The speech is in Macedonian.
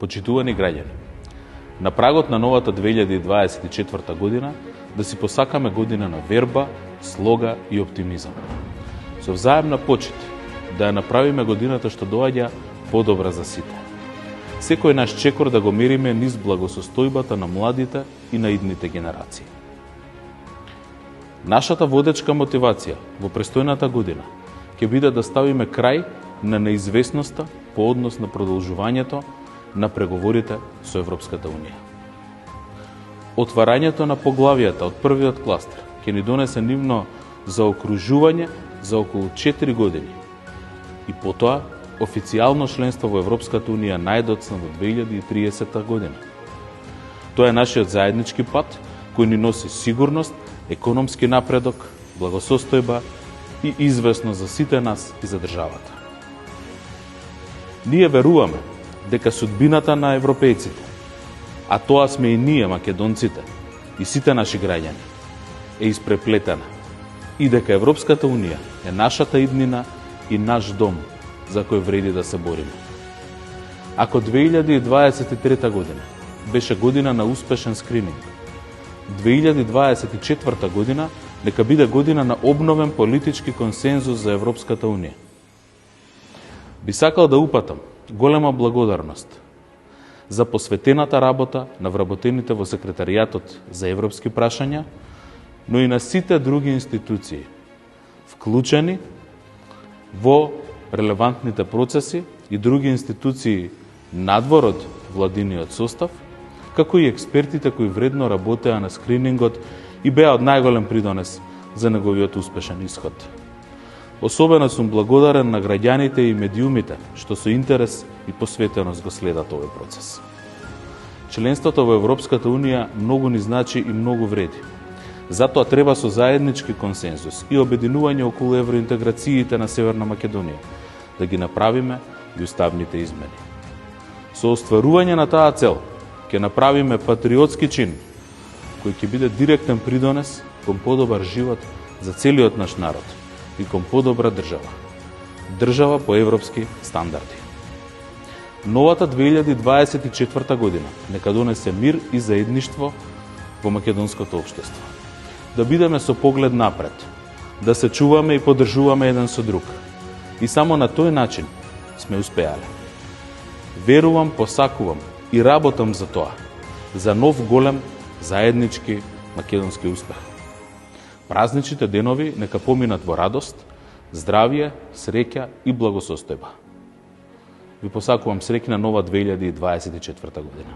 Почитувани граѓани, на прагот на новата 2024 година да си посакаме година на верба, слога и оптимизам. Со взаемна почит да ја направиме годината што доаѓа подобра за сите. Секој наш чекор да го мериме низ благосостојбата на младите и на идните генерации. Нашата водечка мотивација во престојната година ќе биде да ставиме крај на неизвестноста по однос на продолжувањето на преговорите со Европската Унија. Отварањето на поглавијата од првиот кластер ќе ни донесе нивно заокружување за околу 4 години и потоа официјално членство во Европската Унија најдоцна во 2030 година. Тоа е нашиот заеднички пат кој ни носи сигурност, економски напредок, благосостојба и известност за сите нас и за државата. Ние веруваме дека судбината на европејците, а тоа сме и ние македонците и сите наши граѓани, е испреплетена и дека Европската Унија е нашата иднина и наш дом за кој вреди да се бориме. Ако 2023 година беше година на успешен скрининг, 2024 година нека биде година на обновен политички консензус за Европската Унија. Би сакал да упатам голема благодарност за посветената работа на вработените во Секретаријатот за европски прашања, но и на сите други институции, вклучени во релевантните процеси и други институции надвор од владиниот состав, како и експертите кои вредно работеа на скринингот и беа од најголем придонес за неговиот успешен исход. Особено сум благодарен на граѓаните и медиумите што со интерес и посветеност го следат овој процес. Членството во Европската Унија многу ни значи и многу вреди. Затоа треба со заеднички консензус и обединување околу евроинтеграциите на Северна Македонија да ги направиме и уставните измени. Со остварување на таа цел ќе направиме патриотски чин кој ќе биде директен придонес кон подобар живот за целиот наш народ и кон подобра држава. Држава по европски стандарди. Новата 2024 година нека донесе мир и заедништво во македонското општество. Да бидеме со поглед напред, да се чуваме и поддржуваме еден со друг. И само на тој начин сме успеале. Верувам, посакувам и работам за тоа, за нов голем заеднички македонски успех. Празничните денови нека поминат во радост, здравје, среќа и благосостојба. Ви посакувам среќна нова 2024 година.